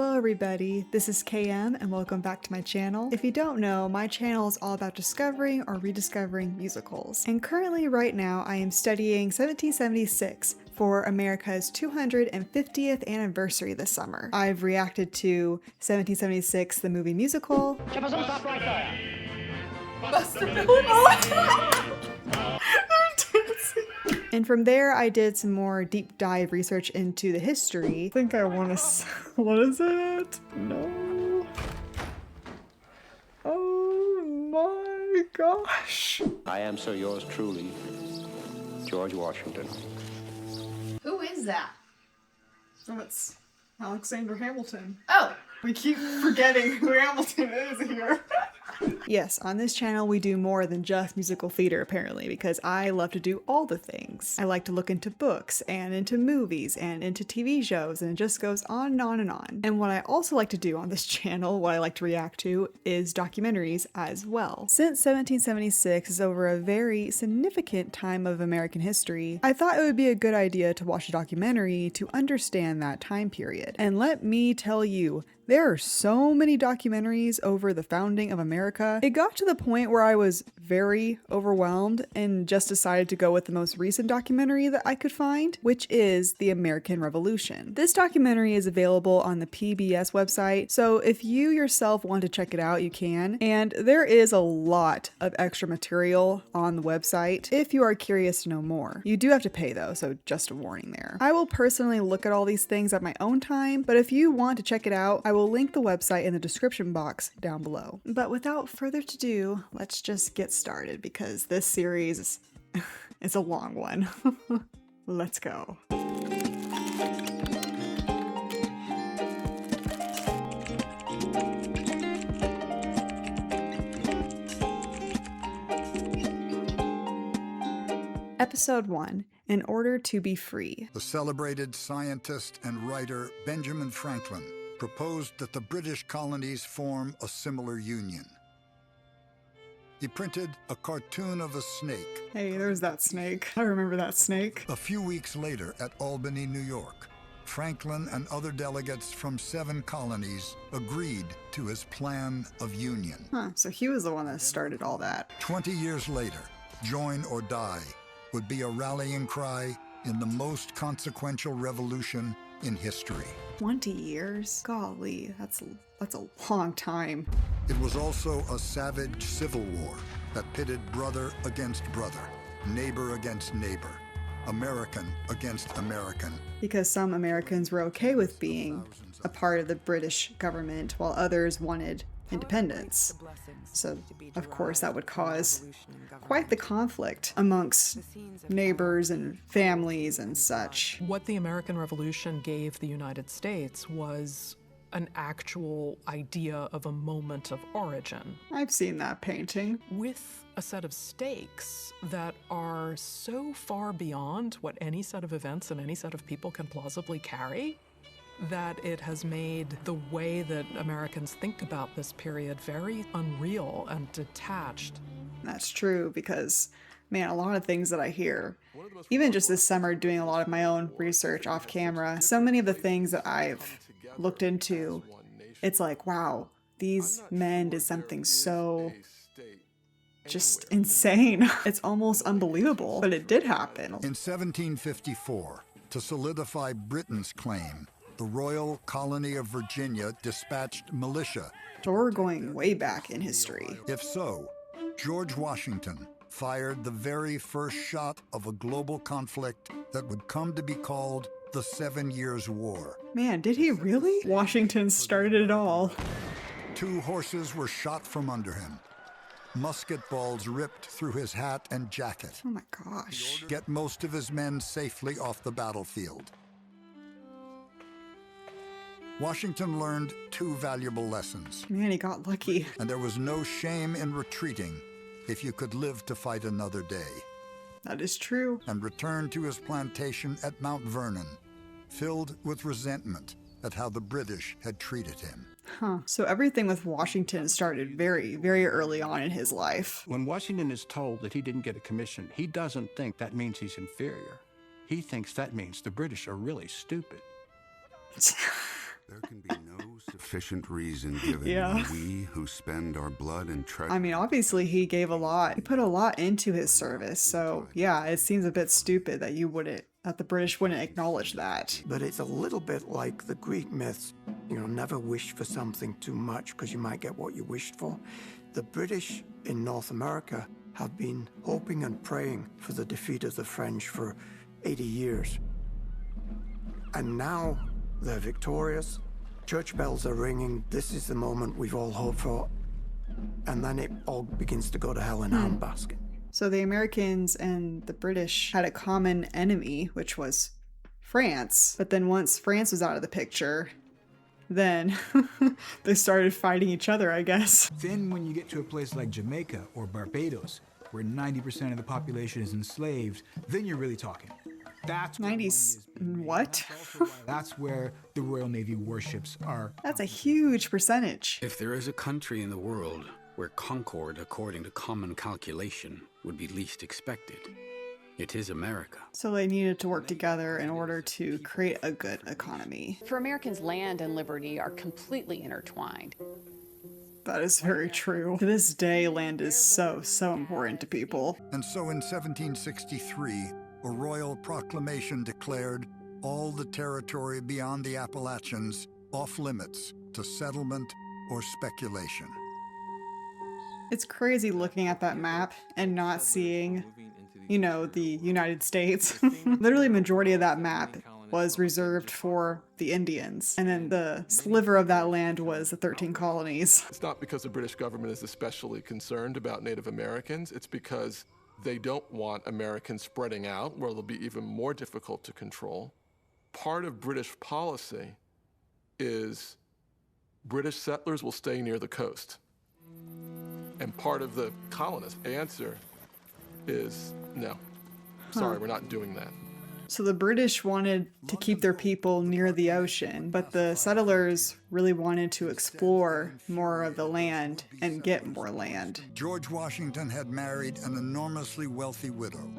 Hello everybody, this is KM and welcome back to my channel. If you don't know, my channel is all about discovering or rediscovering musicals. And currently right now I am studying 1776 for America's 250th anniversary this summer. I've reacted to 1776, the movie musical. Stop right there. Buster Phillips. And from there, I did some more deep dive research into the history. I think I want to. What is it? No. Oh my gosh. I am, sir, yours truly, George Washington. Who is that? Oh, it's Alexander Hamilton. Oh! We keep forgetting who Hamilton is here. Yes, on this channel we do more than just musical theater apparently, because I love to do all the things. I like to look into books and into movies and into TV shows, and it just goes on and on and on. And what I also like to do on this channel, what I like to react to, is documentaries as well. Since 1776 is over a very significant time of American history, I thought it would be a good idea to watch a documentary to understand that time period. And let me tell you, there are so many documentaries over the founding of America. It got to the point where I was very overwhelmed and just decided to go with the most recent documentary that I could find, which is The American Revolution. This documentary is available on the PBS website, so if you yourself want to check it out, you can. And there is a lot of extra material on the website if you are curious to know more. You do have to pay though, so just a warning there. I will personally look at all these things at my own time, but if you want to check it out, I will link the website in the description box down below. But without further ado, let's just get started because this series is a long one. Let's go. Episode 1, In Order to Be Free. The celebrated scientist and writer Benjamin Franklin proposed that the British colonies form a similar union. He printed a cartoon of a snake. Hey, there's that snake. I remember that snake. A few weeks later at Albany, New York, Franklin and other delegates from 7 colonies agreed to his plan of union. Huh, so he was the one that started all that. 20 years later, Join or Die would be a rallying cry in the most consequential revolution in history. 20 years? Golly, that's a long time. It was also a savage civil war that pitted brother against brother, neighbor against neighbor, American against American. Because some Americans were okay with being a part of the British government while others wanted independence. So, of course, that would cause quite the conflict amongst neighbors and families and such. What the American Revolution gave the United States was an actual idea of a moment of origin. I've seen that painting. With a set of stakes that are so far beyond what any set of events and any set of people can plausibly carry, that it has made the way that Americans think about this period very unreal and detached. That's true because, man, a lot of things that I hear, even just this summer doing a lot of my own research off camera, so many of the things that I've looked into, it's like, wow, these men did something so just insane. It's almost unbelievable, but it did happen. In 1754, to solidify Britain's claim, the Royal Colony of Virginia dispatched militia. So we're going way back in history. If so, George Washington fired the very first shot of a global conflict that would come to be called the 7 Years' War. Man, did he really? Washington started it all. 2 horses were shot from under him. Musket balls ripped through his hat and jacket. Oh my gosh. Get most of his men safely off the battlefield. Washington learned 2 valuable lessons. Man, he got lucky. And there was no shame in retreating if you could live to fight another day. That is true. And returned to his plantation at Mount Vernon, filled with resentment at how the British had treated him. Huh. So everything with Washington started very, very early on in his life. When Washington is told that he didn't get a commission, he doesn't think that means he's inferior. He thinks that means the British are really stupid. There can be no sufficient reason given Yeah. when we who spend our blood and treasure. I mean, obviously he gave a lot. He put a lot into his service. So yeah, it seems a bit stupid that that the British wouldn't acknowledge that. But it's a little bit like the Greek myths. Never wish for something too much because you might get what you wished for. The British in North America have been hoping and praying for the defeat of the French for 80 years. And now they're victorious. Church bells are ringing. This is the moment we've all hoped for. And then it all begins to go to hell in a handbasket. So the Americans and the British had a common enemy, which was France. But then once France was out of the picture, then they started fighting each other, I guess. Then when you get to a place like Jamaica or Barbados, where 90% of the population is enslaved, then you're really talking. That's 90s, what? That's where the Royal Navy warships are. That's a huge percentage. If there is a country in the world where concord, according to common calculation, would be least expected, it is America. So they needed to work together in order to create a good economy. For Americans, land and liberty are completely intertwined. That is very true. To this day, land is so important to people. And so in 1763, a royal proclamation declared all the territory beyond the Appalachians off limits to settlement or speculation. It's crazy looking at that map and not seeing, the United States. Literally, majority of that map was reserved for the Indians. And then the sliver of that land was the 13 colonies. It's not because the British government is especially concerned about Native Americans. It's because they don't want Americans spreading out, where they'll be even more difficult to control. Part of British policy is British settlers will stay near the coast. And part of the colonist answer is, no, sorry, we're not doing that. So the British wanted to keep their people near the ocean, but the settlers really wanted to explore more of the land and get more land. George Washington had married an enormously wealthy widow,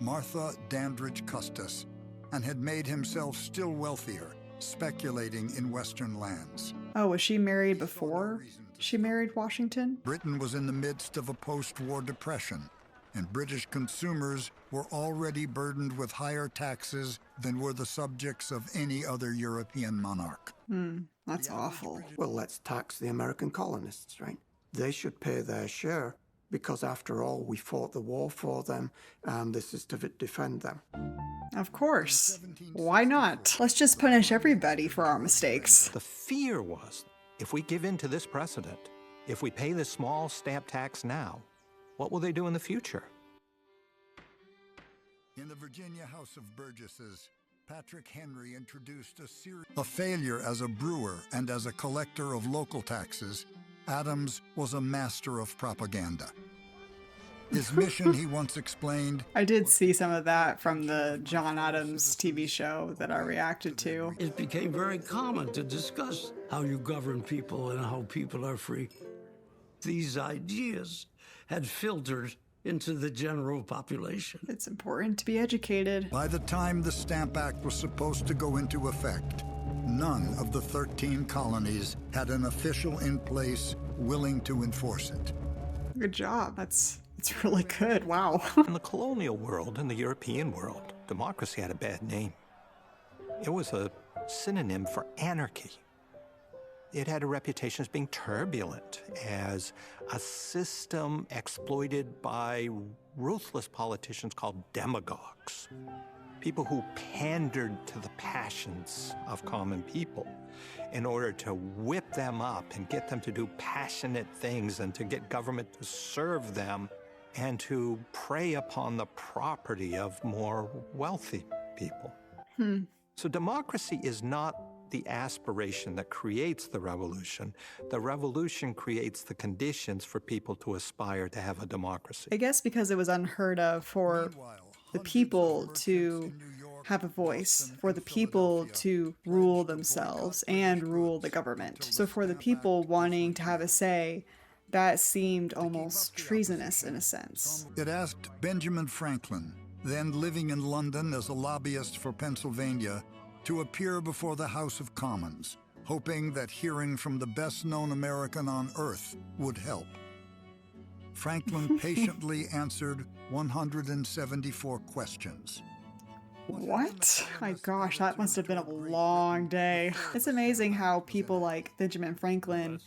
Martha Dandridge Custis, and had made himself still wealthier, speculating in Western lands. Oh, was she married before she married Washington? Britain was in the midst of a post-war depression, and British consumers were already burdened with higher taxes than were the subjects of any other European monarch. That's awful. Well, let's tax the American colonists, right? They should pay their share because, after all, we fought the war for them, and this is to defend them. Of course. Why not? Let's just punish everybody for our mistakes. The fear was, if we give in to this precedent, if we pay this small stamp tax now, what will they do in the future? In the Virginia House of Burgesses, Patrick Henry introduced a failure as a brewer and as a collector of local taxes. Adams was a master of propaganda. His mission, he once explained, I did see some of that from the John Adams TV show that I reacted to. It became very common to discuss how you govern people and how people are free. These ideas had filtered into the general population. It's important to be educated. By the time the Stamp Act was supposed to go into effect, none of the 13 colonies had an official in place willing to enforce it. Good job. It's really good. Wow. In the colonial world, in the European world, democracy had a bad name. It was a synonym for anarchy. It had a reputation as being turbulent, as a system exploited by ruthless politicians called demagogues, people who pandered to the passions of common people in order to whip them up and get them to do passionate things and to get government to serve them and to prey upon the property of more wealthy people. So democracy is not the aspiration that creates the revolution. The revolution creates the conditions for people to aspire to have a democracy. I guess because it was unheard of for the people to have a voice, for the people to rule themselves and rule the government. So for the people wanting to have a say, that seemed almost treasonous in a sense. It asked Benjamin Franklin, then living in London as a lobbyist for Pennsylvania, to appear before the House of Commons, hoping that hearing from the best-known American on Earth would help. Franklin patiently answered 174 questions. What? My gosh, that must have been a long day. It's amazing how people like Benjamin Franklin,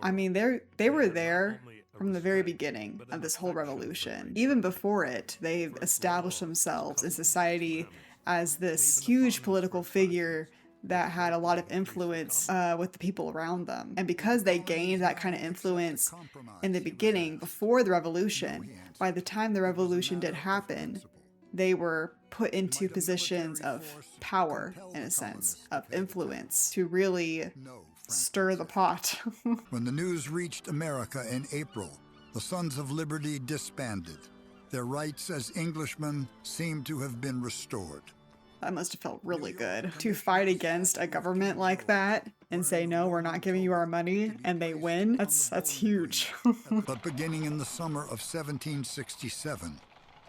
I mean, they were there from the very beginning of this whole revolution. Even before it, they've established themselves in society as this huge political figure that had a lot of influence with the people around them. And because they gained that kind of influence in the beginning, before the revolution, by the time the revolution did happen, they were put into positions of power, in a sense, of influence, to really stir the pot. When the news reached America in April, the Sons of Liberty disbanded. Their rights as Englishmen seemed to have been restored. That must have felt really good. To fight against a government like that and say, no, we're not giving you our money, and they win, that's huge. But beginning in the summer of 1767,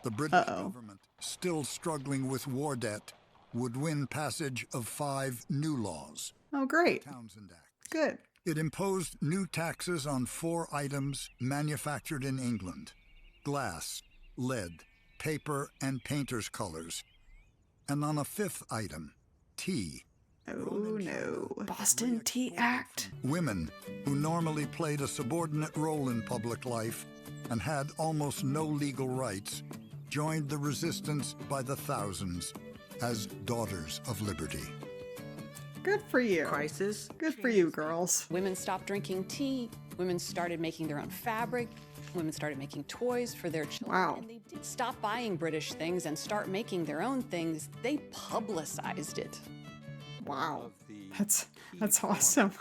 the British government, still struggling with war debt, would win passage of 5 new laws. Oh, great. Good. It imposed new taxes on 4 items manufactured in England: glass, lead, paper, and painter's colors. And on a 5th item, tea. Oh no. Boston Tea Act. Women, who normally played a subordinate role in public life and had almost no legal rights, joined the resistance by the thousands as Daughters of Liberty. Good for you. Crisis. Good for you, girls. Women stopped drinking tea. Women started making their own fabric. Women started making toys for their children. Wow. And they didn't stop buying British things and start making their own things. They publicized it. Wow. That's awesome.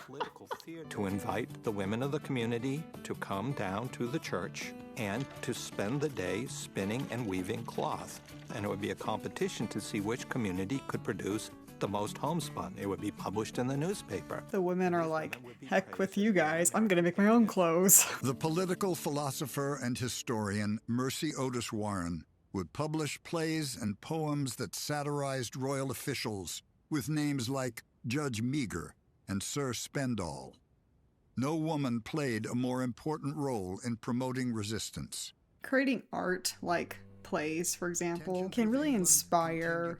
To invite the women of the community to come down to the church and to spend the day spinning and weaving cloth. And it would be a competition to see which community could produce the most homespun. It would be published in the newspaper. The women are like, heck with you guys, I'm gonna make my own clothes. The political philosopher and historian Mercy Otis Warren would publish plays and poems that satirized royal officials with names like Judge Meagher and Sir Spendall. No woman played a more important role in promoting resistance. Creating art, like plays, for example, can really inspire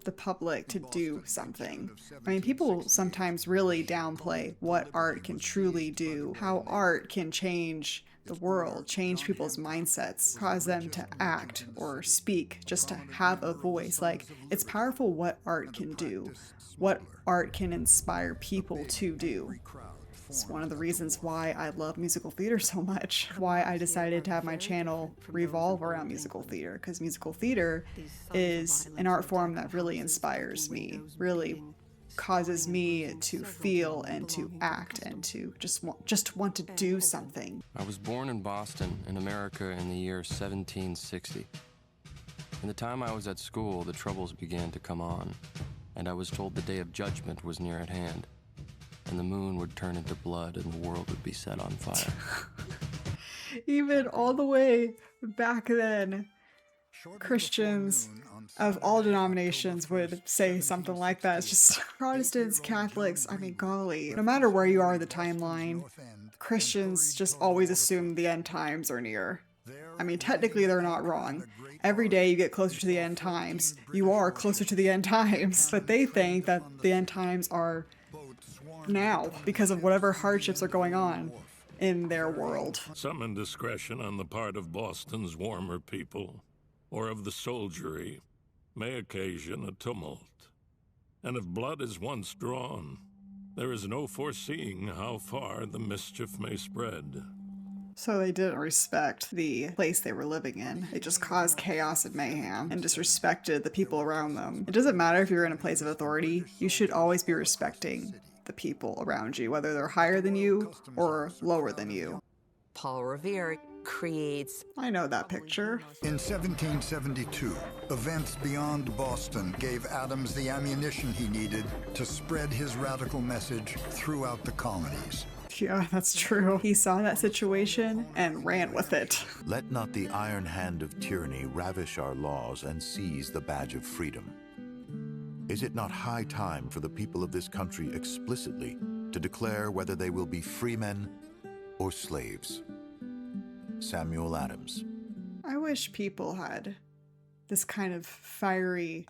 the public to do something. I mean, people sometimes really downplay what art can truly do, how art can change the world, change people's mindsets, cause them to act or speak, just to have a voice. Like, it's powerful what art can do, what art can inspire people to do. It's one of the reasons why I love musical theater so much, why I decided to have my channel revolve around musical theater, because musical theater is an art form that really inspires me, really causes me to feel and to act and to just want to do something. I was born in Boston, in America, in the year 1760. In the time I was at school, the Troubles began to come on, and I was told the Day of Judgment was near at hand, and the moon would turn into blood and the world would be set on fire. Even all the way back then, Christians of all denominations would say something like that. It's just Protestants, Catholics, I mean, golly, no matter where you are in the timeline, Christians just always assume the end times are near. I mean, technically they're not wrong. Every day you get closer to the end times, you are closer to the end times. But they think that the end times are now because of whatever hardships are going on in their world. Some indiscretion on the part of Boston's warmer people, or of the soldiery, may occasion a tumult. And if blood is once drawn, there is no foreseeing how far the mischief may spread. So they didn't respect the place they were living in. They just caused chaos and mayhem and disrespected the people around them. It doesn't matter if you're in a place of authority, you should always be respecting the people around you, whether they're higher than you or lower than you. Paul Revere creates... I know that picture. In 1772, events beyond Boston gave Adams the ammunition he needed to spread his radical message throughout the colonies. Yeah, that's true. He saw that situation and ran with it. Let not the iron hand of tyranny ravish our laws and seize the badge of freedom. Is it not high time for the people of this country explicitly to declare whether they will be freemen or slaves? Samuel Adams. I wish people had this kind of fiery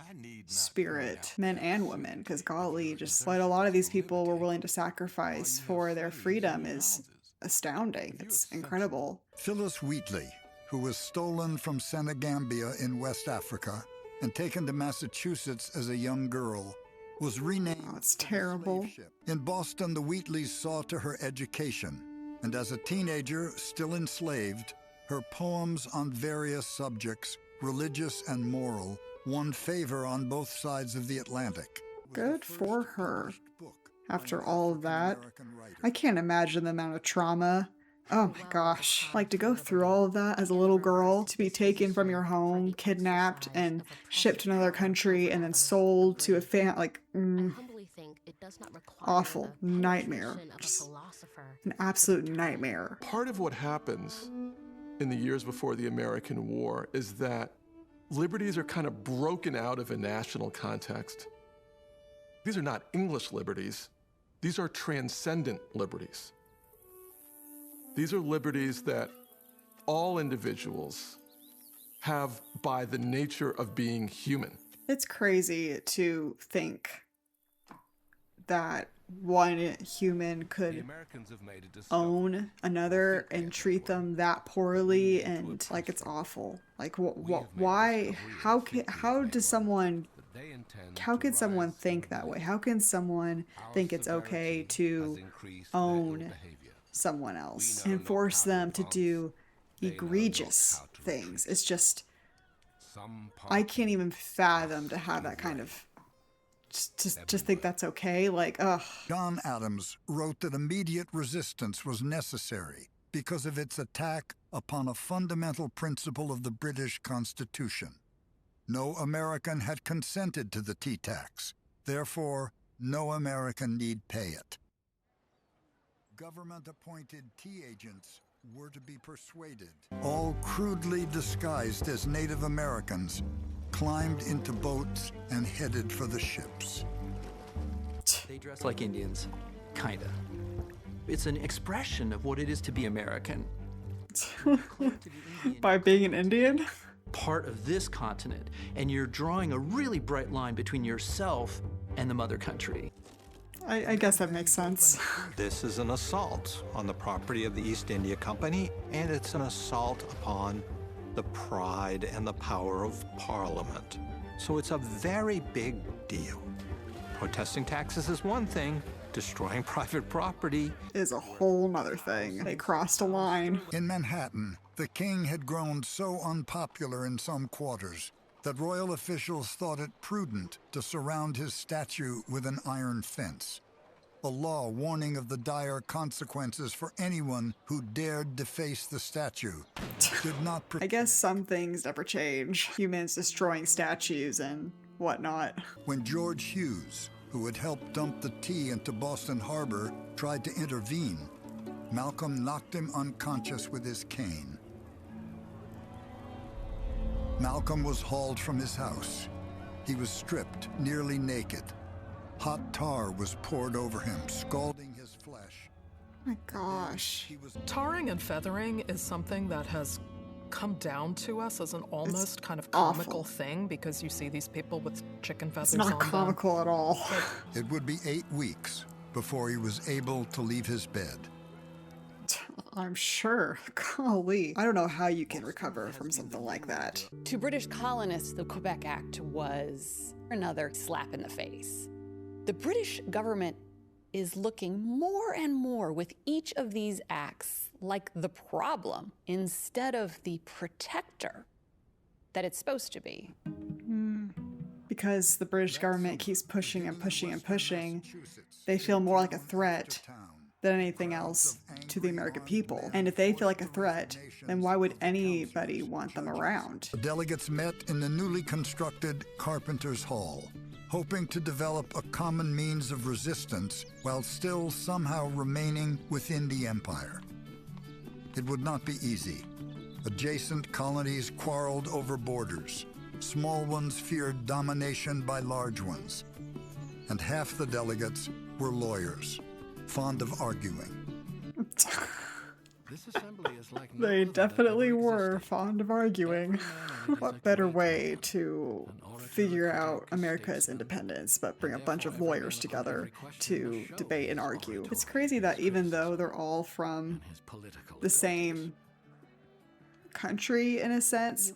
spirit, men and women, because golly, just what a lot of these people were willing to sacrifice for their freedom is astounding. It's incredible. Phyllis Wheatley, who was stolen from Senegambia in West Africa and taken to Massachusetts as a young girl, was renamed. Oh, it's terrible. In Boston, the Wheatleys saw to her education, and as a teenager, still enslaved, her poems on various subjects, religious and moral, won favor on both sides of the Atlantic. Good for her. After all of that, I can't imagine the amount of trauma. Oh my gosh. Like, to go through all of that as a little girl, to be taken from your home, kidnapped, and shipped to another country, and then sold to a fan, like, awful. Nightmare. Just an absolute nightmare. Part of what happens in the years before the American War is that liberties are kind of broken out of a national context. These are not English liberties. These are transcendent liberties. These are liberties that all individuals have by the nature of being human. It's crazy to think that one human could own another and treat them that poorly, and like, it's awful. Like, why? How could someone think that way? How can someone think it's okay to own someone else and force them to do egregious things? It's just, I can't even fathom to have that kind of just think that's okay. Like, ugh. John Adams wrote that immediate resistance was necessary because of its attack upon a fundamental principle of the British Constitution. No American had consented to the tea tax. Therefore, no American need pay it. Government-appointed tea agents were to be persuaded. All crudely disguised as Native Americans, climbed into boats and headed for the ships. They dress like Indians, kinda. It's an expression of what it is to be American. By being an Indian? Part of this continent, and you're drawing a really bright line between yourself and the mother country. I guess that makes sense. This is an assault on the property of the East India Company, and it's an assault upon the pride and the power of Parliament. So it's a very big deal. Protesting taxes is one thing, destroying private property is a whole nother thing. They crossed a line. In Manhattan, the king had grown so unpopular in some quarters that royal officials thought it prudent to surround his statue with an iron fence. A law warning of the dire consequences for anyone who dared deface the statue did not. I guess some things never change. Humans destroying statues and whatnot. When George Hughes, who had helped dump the tea into Boston Harbor, tried to intervene, Malcolm knocked him unconscious with his cane. Malcolm was hauled from his house. He was stripped, nearly naked. Hot tar was poured over him, scalding his flesh. Oh my gosh. Tarring and feathering is something that has come down to us as an almost kind of comical thing, because you see these people with chicken feathers on them. It's not comical at all. It would be 8 weeks before he was able to leave his bed. I'm sure. Golly. I don't know how you can recover from something like that. To British colonists, the Quebec Act was another slap in the face. The British government is looking more and more with each of these acts like the problem instead of the protector that it's supposed to be. Because the British government keeps pushing and pushing and pushing, they feel more like a threat than anything else to the American people. And if they feel like a threat, then why would anybody want them around? The delegates met in the newly constructed Carpenter's Hall, hoping to develop a common means of resistance while still somehow remaining within the empire. It would not be easy. Adjacent colonies quarreled over borders. Small ones feared domination by large ones. and half the delegates were lawyers, fond of arguing. They definitely were fond of arguing. What better way to figure out America's independence but bring a bunch of lawyers together to debate and argue? It's crazy that even though they're all from the same country in a sense,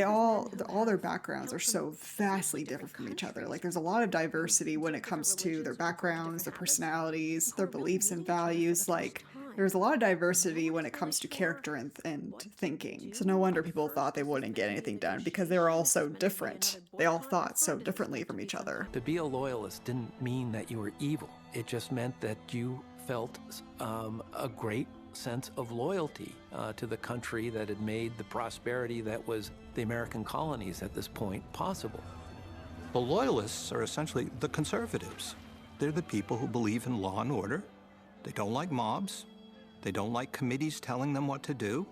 all their backgrounds are so vastly different from each other. Like, there's a lot of diversity when it comes to their backgrounds, their personalities, their beliefs and values. Like, there's a lot of diversity when it comes to character and thinking. So no wonder people thought they wouldn't get anything done, because they were all so different. They all thought so differently from each other. To be a loyalist didn't mean that you were evil. It just meant that you felt a great sense of loyalty to the country that had made the prosperity that was the American colonies at this point possible. The loyalists are essentially the conservatives. They're the people who believe in law and order. They don't like mobs. They don't like committees telling them what to do.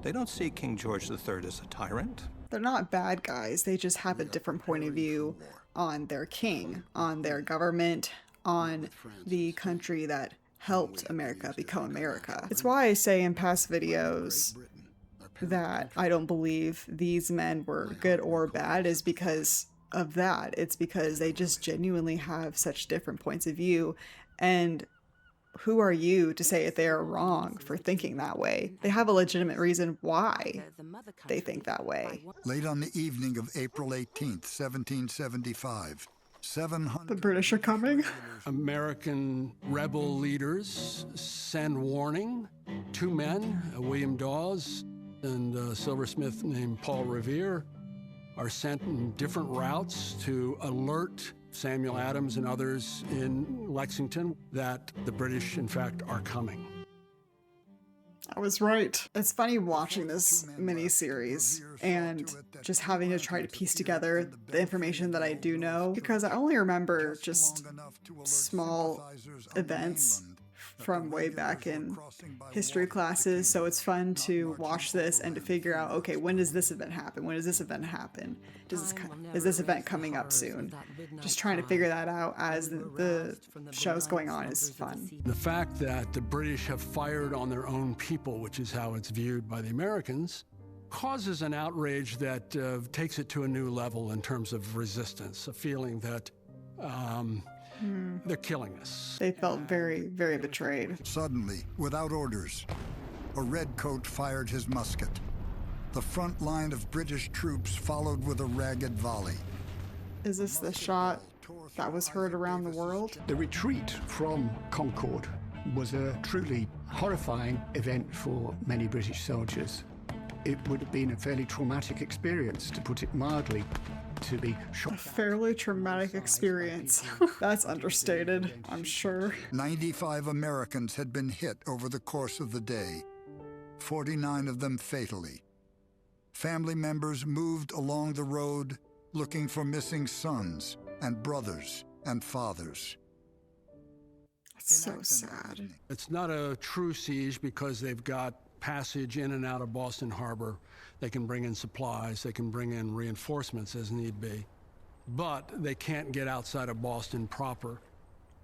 They don't see King George III as a tyrant. They're not bad guys. They just have a different point of view on their king, on their government, on the country that helped America become America. It's why I say in past videos that I don't believe these men were good or bad, is because of that. It's because they just genuinely have such different points of view, and who are you to say if they are wrong for thinking that way? They have a legitimate reason why they think that way. Late on the evening of April 18th, 1775, 700... The British are coming. American rebel leaders send warning. Two men, William Dawes and a silversmith named Paul Revere, are sent in different routes to alert Samuel Adams and others in Lexington that the British, in fact, are coming. I was right. It's funny watching this miniseries and just having to try to piece together the information that I do know, because I only remember just small events from way back in history classes. So it's fun to watch this and to figure out, okay, when does this event happen? When does this event happen? Is this event coming up soon? Just trying to figure that out as the show's going on is fun. The fact that the British have fired on their own people, which is how it's viewed by the Americans, causes an outrage that takes it to a new level in terms of resistance, a feeling that they're killing us. They felt very, very betrayed. Suddenly, without orders, a redcoat fired his musket. The front line of British troops followed with a ragged volley. Is this the shot that was heard around the world? The retreat from Concord was a truly horrifying event for many British soldiers. It would have been a fairly traumatic experience, to put it mildly, to be shot. A fairly traumatic experience. That's understated, I'm sure. 95 Americans had been hit over the course of the day, 49 of them fatally. Family members moved along the road looking for missing sons and brothers and fathers. It's so sad. It's not a true siege because they've got passage in and out of Boston Harbor. They can bring in supplies, they can bring in reinforcements as need be, but they can't get outside of Boston proper.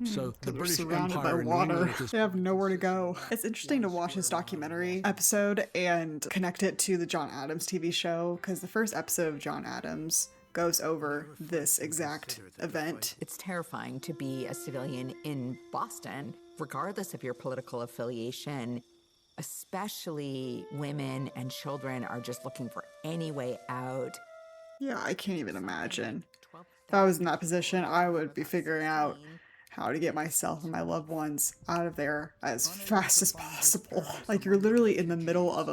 So the British Empire by water. They have nowhere to go. It's interesting to watch this documentary episode and connect it to the John Adams TV show, because the first episode of John Adams goes over this exact event. It's terrifying to be a civilian in Boston, regardless of your political affiliation. Especially women and children are just looking for any way out. Yeah, I can't even imagine. If I was in that position, I would be figuring out how to get myself and my loved ones out of there as fast as possible. Like, you're literally in the middle of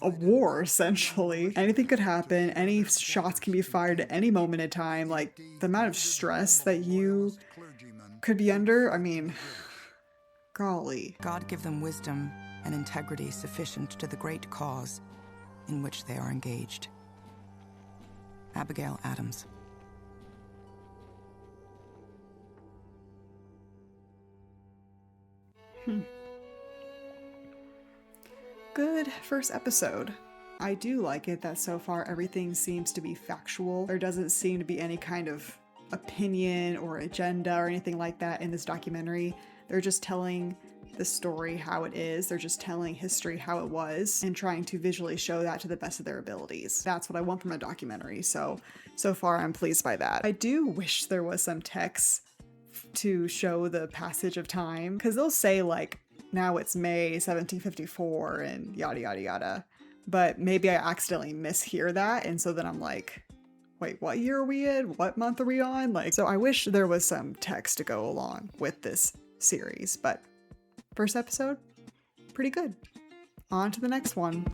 a war, essentially. Anything could happen. Any shots can be fired at any moment in time. Like, the amount of stress that you could be under, I mean, golly. God give them wisdom and integrity sufficient to the great cause in which they are engaged. Abigail Adams. Good first episode. I do like it that so far everything seems to be factual. There doesn't seem to be any kind of opinion or agenda or anything like that in this documentary. They're just telling the story how it is. They're just telling history how it was and trying to visually show that to the best of their abilities. That's what I want from a documentary. So far I'm pleased by that. I do wish there was some text to show the passage of time, because they'll say like, now it's May 1754 and yada yada yada. But maybe I accidentally mishear that, and so then I'm like, wait, what year are we in? What month are we on? Like, so I wish there was some text to go along with this series, but first episode, pretty good. On to the next one.